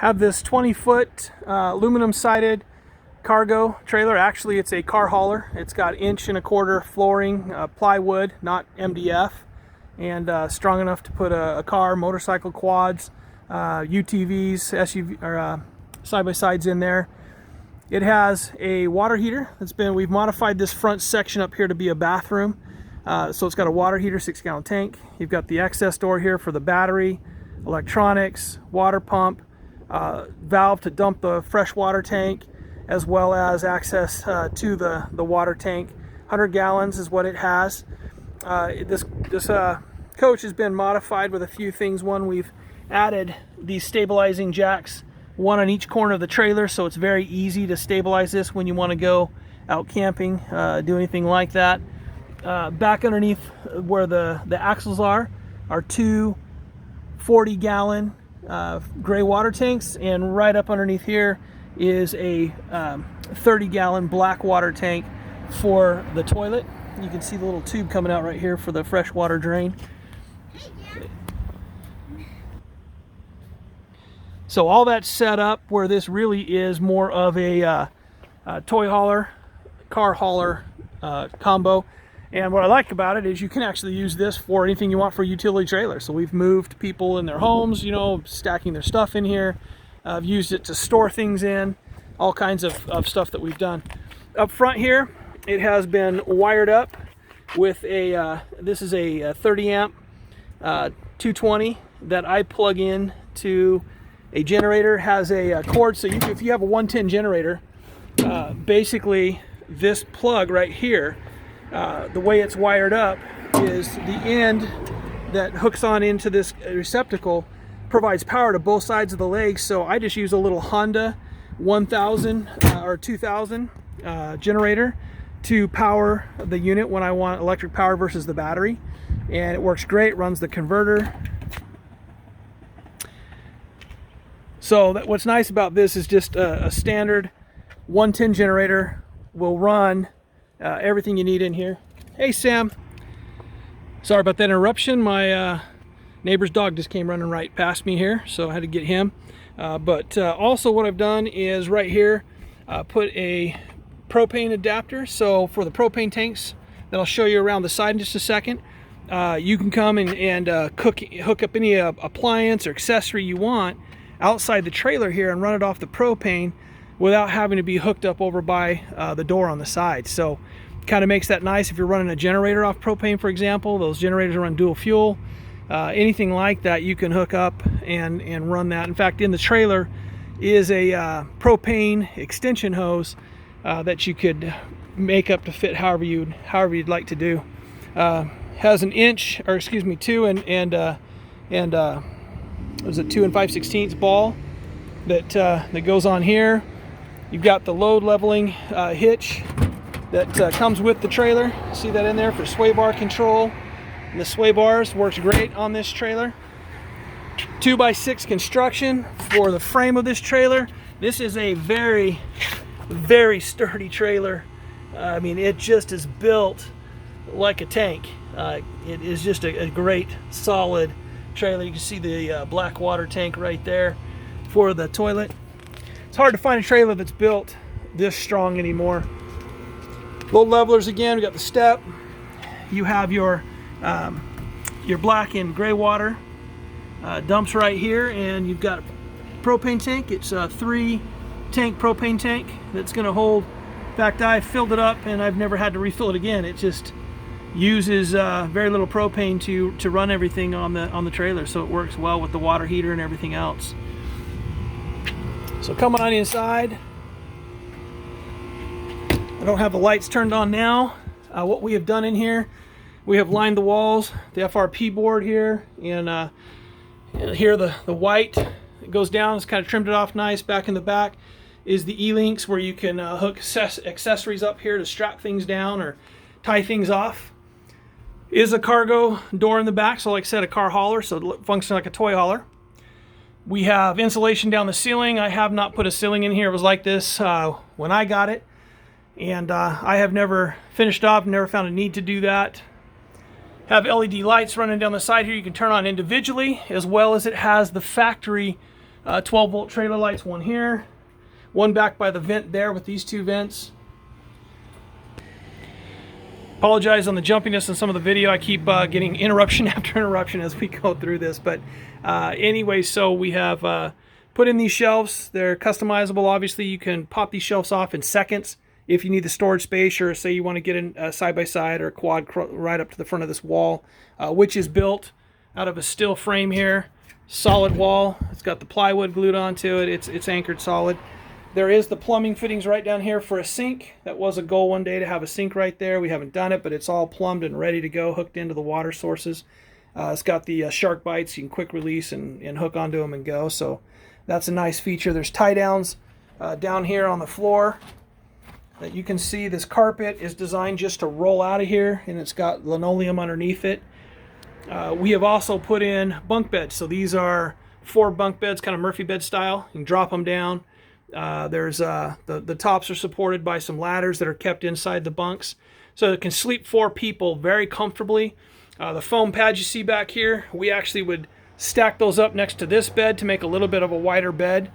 Have this 20-foot aluminum sided cargo trailer. Actually, it's a car hauler. It's got 1.25" flooring, plywood, not MDF, and strong enough to put a car, motorcycle, quads, UTVs, SUV, or side-by-sides in there. It has a water heater. We've modified this front section up here to be a bathroom. So it's got a water heater, 6-gallon tank. You've got the access door here for the battery, electronics, water pump, valve to dump the fresh water tank, as well as access to the water tank. 100 gallons is what it has. This coach has been modified with a few things. One, we've added these stabilizing jacks, one on each corner of the trailer, so it's very easy to stabilize this when you want to go out camping, do anything like that. Back underneath where the axles are two 40-gallon gray water tanks, and right up underneath here is a 30-gallon black water tank for the toilet. You can see the little tube coming out right here for the fresh water drain. So all that's set up where this really is more of a toy hauler, car hauler combo. And what I like about it is you can actually use this for anything you want for a utility trailer. So we've moved people in their homes, you know, stacking their stuff in here. I've used it to store things in, all kinds of stuff that we've done. Up front here, it has been wired up with this is a 30 amp 220 that I plug in to a generator. Has a cord, so if you have a 110 generator, basically this plug right here, the way it's wired up is the end that hooks on into this receptacle provides power to both sides of the legs. So I just use a little Honda 1000 or 2000 generator to power the unit when I want electric power versus the battery, and it works great. Runs the converter. So what's nice about this is just a standard 110 generator will run everything you need in here. Hey Sam, sorry about that interruption. My neighbor's dog just came running right past me here, so I had to get him. But also what I've done is right here put a propane adapter. So for the propane tanks that I'll show you around the side in just a second, you can come and hook up any appliance or accessory you want outside the trailer here and run it off the propane without having to be hooked up over by the door on the side. So kind of makes that nice if you're running a generator off propane, for example. Those generators run dual fuel. Anything like that you can hook up and run that. In fact, in the trailer is a propane extension hose that you could make up to fit however you'd like to do. Has an 2 5/16 ball that goes on here. You've got the load leveling hitch that comes with the trailer. See that in there for sway bar control. And the sway bars works great on this trailer. 2x6 construction for the frame of this trailer. This is a very, very sturdy trailer. I mean, it just is built like a tank. It is just a great solid trailer. You can see the black water tank right there for the toilet. It's hard to find a trailer that's built this strong anymore. Load levelers again. We got the step. You have your black and gray water dumps right here, and you've got a propane tank. It's a 3-tank propane tank that's going to hold. In fact, I filled it up and I've never had to refill it again. It just uses very little propane to run everything on the trailer, so it works well with the water heater and everything else. So coming on inside, I don't have the lights turned on now. What we have done in here, we have lined the walls, the FRP board here, and here the white that goes down. It's kind of trimmed it off nice. Back in the back is the E-links where you can hook accessories up here to strap things down or tie things off. Is a cargo door in the back, so like I said, a car hauler, so it functions like a toy hauler. We have insulation down the ceiling. I have not put a ceiling in here. It was like this when I got it, and I have never finished off, never found a need to do that. Have LED lights running down the side here you can turn on individually, as well as it has the factory 12-volt trailer lights, one here, one back by the vent there with these two vents. Apologize on the jumpiness in some of the video. I keep getting interruption after interruption as we go through this. But anyway, so we have put in these shelves. They're customizable. Obviously, you can pop these shelves off in seconds if you need the storage space, or say you want to get in side-by-side or a quad right up to the front of this wall, which is built out of a steel frame here. Solid wall. It's got the plywood glued onto it. It's anchored solid. There is the plumbing fittings right down here for a sink. That was a goal one day to have a sink right there. We haven't done it, but it's all plumbed and ready to go, hooked into the water sources. It's got the shark bites. You can quick release and hook onto them and go. So that's a nice feature. There's tie downs down here on the floor that you can see. This carpet is designed just to roll out of here, and it's got linoleum underneath it. We have also put in bunk beds. So these are 4 bunk beds, kind of Murphy bed style. You can drop them down. The tops are supported by some ladders that are kept inside the bunks, so it can sleep 4 people very comfortably. The foam pads you see back here, we actually would stack those up next to this bed to make a little bit of a wider bed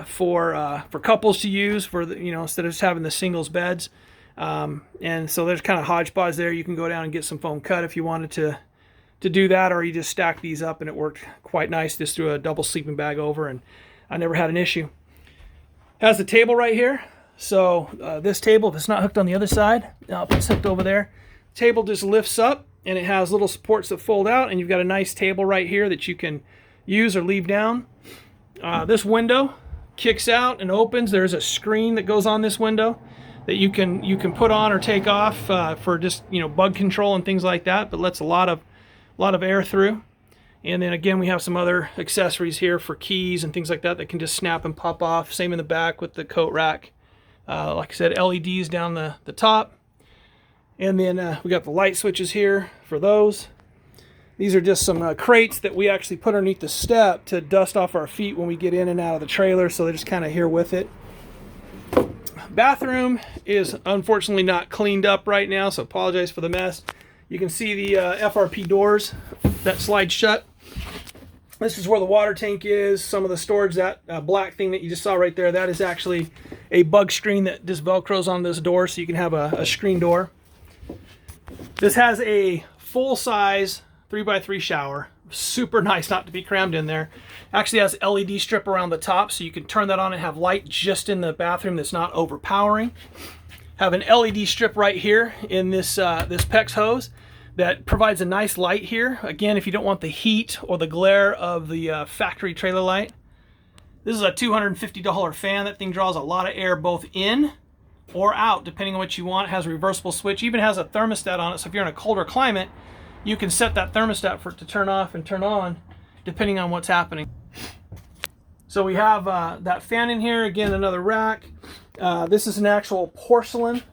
for couples to use, for the, instead of just having the singles beds. And so there's kind of hodgepodge there. You can go down and get some foam cut if you wanted to do that, or you just stack these up, and it worked quite nice. Just threw a double sleeping bag over, and I never had an issue. Has the table right here. So this table, if it's not hooked on the other side, if it's hooked over there, table just lifts up, and it has little supports that fold out, and you've got a nice table right here that you can use or leave down. This window kicks out and opens. There's a screen that goes on this window that you can put on or take off for just bug control and things like that, but lets a lot of air through. And then again, we have some other accessories here for keys and things like that that can just snap and pop off. Same in the back with the coat rack. Like I said, LEDs down the top. And then we got the light switches here for those. These are just some crates that we actually put underneath the step to dust off our feet when we get in and out of the trailer, so they're just kind of here with it. Bathroom is unfortunately not cleaned up right now, so apologize for the mess. You can see the FRP doors that slide shut. This is where the water tank is. Some of the storage, that black thing that you just saw right there, that is actually a bug screen that just velcros on this door, so you can have a screen door. This has a full-size 3x3 shower. Super nice not to be crammed in there. Actually has LED strip around the top, so you can turn that on and have light just in the bathroom that's not overpowering. Have an LED strip right here in this PEX hose that provides a nice light here. Again, if you don't want the heat or the glare of the factory trailer light. This is a $250 fan. That thing draws a lot of air both in or out, depending on what you want. It has a reversible switch. Even has a thermostat on it, so if you're in a colder climate, you can set that thermostat for it to turn off and turn on, depending on what's happening. So we have that fan in here. Again, another rack. This is an actual porcelain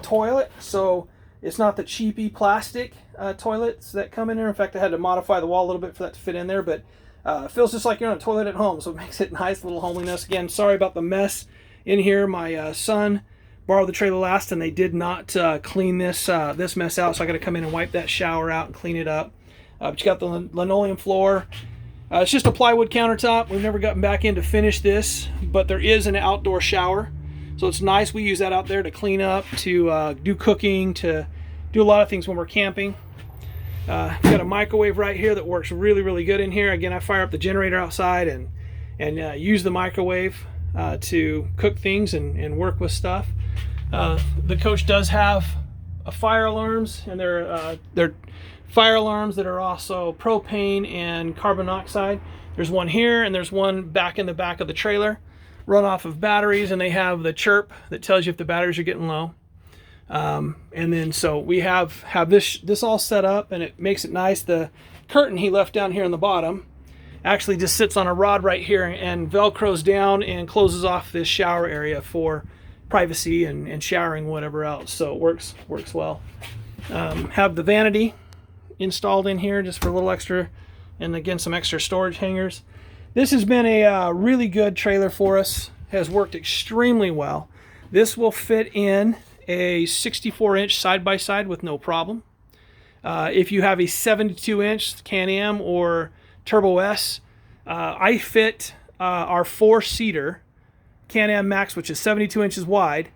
toilet, so it's not the cheapy plastic toilets that come in there. In fact, I had to modify the wall a little bit for that to fit in there, but it feels just like you're on a toilet at home, so it makes it nice, little homeliness. Again, sorry about the mess in here. My son borrowed the trailer last, and they did not clean this mess out, so I got to come in and wipe that shower out and clean it up. But you got the linoleum floor. It's just a plywood countertop. We've never gotten back in to finish this, but there is an outdoor shower, so it's nice. We use that out there to clean up, to do cooking, to do a lot of things when we're camping. We've got a microwave right here that works really, really good in here. Again, I fire up the generator outside and use the microwave to cook things and work with stuff. The coach does have fire alarms, and they're fire alarms that are also propane and carbon monoxide. There's one here, and there's one back in the back of the trailer, run off of batteries, and they have the chirp that tells you if the batteries are getting low. And then so we have this all set up, and it makes it nice. The curtain he left down here on the bottom actually just sits on a rod right here and velcros down and closes off this shower area for privacy and showering, whatever else. So it works well. Have the vanity installed in here just for a little extra, and again some extra storage hangers. This has been a really good trailer for us. Has worked extremely well. This will fit in a 64-inch side-by-side with no problem. If you have a 72-inch Can-Am or Turbo S, I fit our 4-seater Can-Am Max, which is 72 inches wide.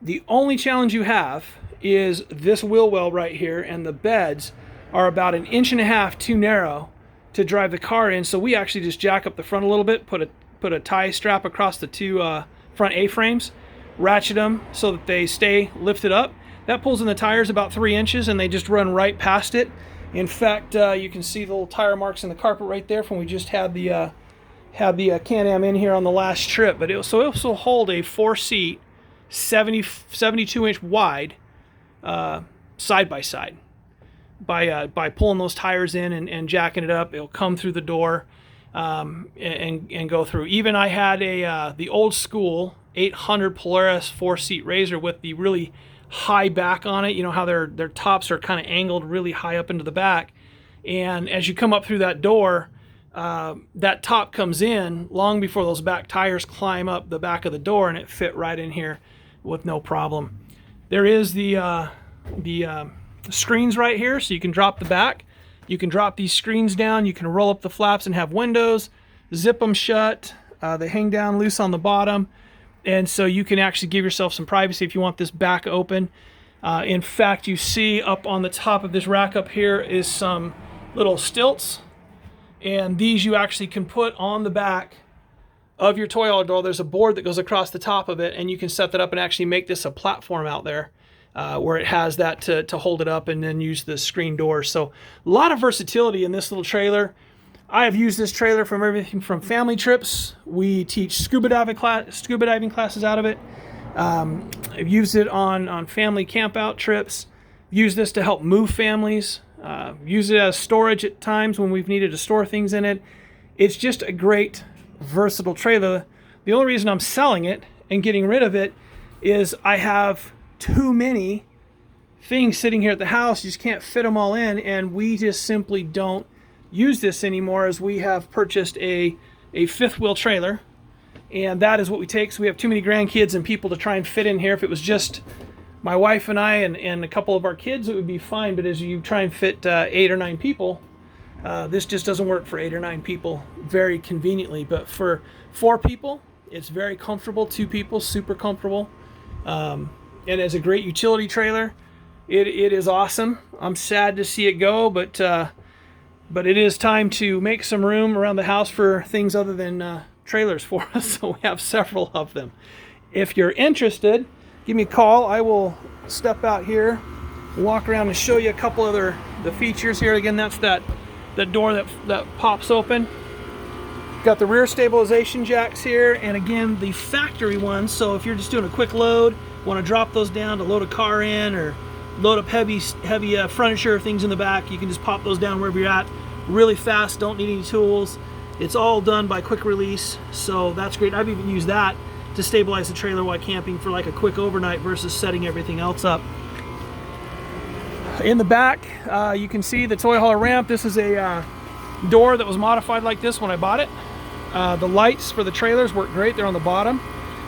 The only challenge you have is this wheel well right here, and the beds are about 1.5 inches too narrow to drive the car in. So we actually just jack up the front a little bit, put a tie strap across the two front A-frames, ratchet them so that they stay lifted up. That pulls in the tires about 3 inches, and they just run right past it. In fact, you can see the little tire marks in the carpet right there from we just had the Can-Am in here on the last trip. But it'll also hold a 4-seat, 72-inch wide side by side. By pulling those tires in and jacking it up, it'll come through the door and go through. Even I had the old school 800 Polaris 4-seat RZR with the really high back on it. You know how their tops are kind of angled really high up into the back, and as you come up through that door, that top comes in long before those back tires climb up the back of the door, and it fit right in here with no problem. There is the screens right here, so you can drop the back. You can drop these screens down. You can roll up the flaps and have windows, zip them shut. They hang down loose on the bottom. And so you can actually give yourself some privacy if you want this back open. In fact, you see up on the top of this rack up here is some little stilts. And these you actually can put on the back of your toy hauler door. There's a board that goes across the top of it, and you can set that up and actually make this a platform out there where it has that to hold it up and then use the screen doors. So a lot of versatility in this little trailer. I have used this trailer from everything from family trips. We teach scuba diving classes out of it. I've used it on family camp out trips. Used this to help move families. Used it as storage at times when we've needed to store things in it. It's just a great, versatile trailer. The only reason I'm selling it and getting rid of it is I have too many things sitting here at the house. You just can't fit them all in, and we just simply don't use this anymore, as we have purchased a 5th wheel trailer, and that is what we take. So we have too many grandkids and people to try and fit in here. If it was just my wife and I and a couple of our kids, it would be fine, but as you try and fit 8 or 9 people, this just doesn't work for 8 or 9 people very conveniently. But for 4 people, it's very comfortable. 2 people, super comfortable, and as a great utility trailer, it is awesome. I'm sad to see it go, but it is time to make some room around the house for things other than trailers for us, so we have several of them. If you're interested, give me a call. I will step out here, walk around and show you a couple other the features here. Again, that's that door that pops open. Got the rear stabilization jacks here, and again, the factory ones. So if you're just doing a quick load, want to drop those down to load a car in or load up heavy furniture, things in the back, you can just pop those down wherever you're at really fast. Don't need any tools. It's all done by quick release, so that's great. I've even used that to stabilize the trailer while camping for like a quick overnight versus setting everything else up. In the back, you can see the toy hauler ramp. This is a door that was modified like this when I bought it. The lights for the trailers work great. They're on the bottom.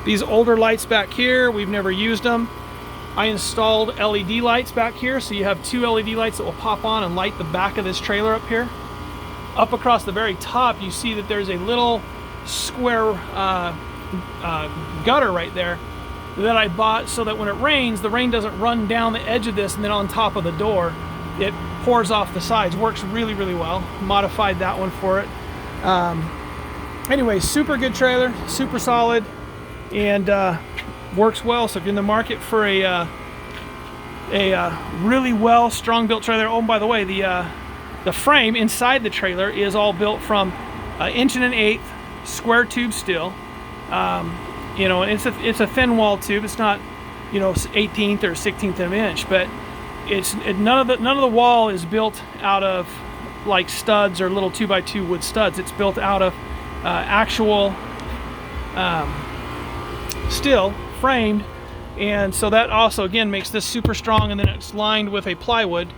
These older lights back here, we've never used them. I installed LED lights back here, so you have 2 LED lights that will pop on and light the back of this trailer up here. Up across the very top, you see that there's a little square gutter right there that I bought so that when it rains, the rain doesn't run down the edge of this and then on top of the door. It pours off the sides. Works really, really well. Modified that one for it. Anyway, super good trailer, super solid, and works well. So if you're in the market for a really well strong built trailer, oh, and by the way, the frame inside the trailer is all built from 1 1/8" square tube steel. You know, it's a thin wall tube. It's not, you know, 1/18 or 1/16 of an inch, but none of the wall is built out of like studs or little 2x2 wood studs. It's built out of actual steel framed, and so that also again makes this super strong. And then it's lined with a plywood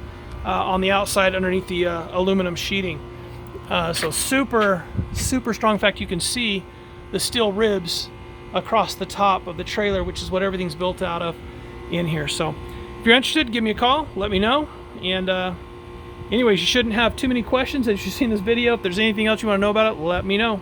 on the outside underneath the aluminum sheeting. So super strong. In fact, you can see the steel ribs across the top of the trailer, which is what everything's built out of in here. So if you're interested, give me a call, let me know. And anyways, you shouldn't have too many questions as you've seen this video. If there's anything else you want to know about it, let me know.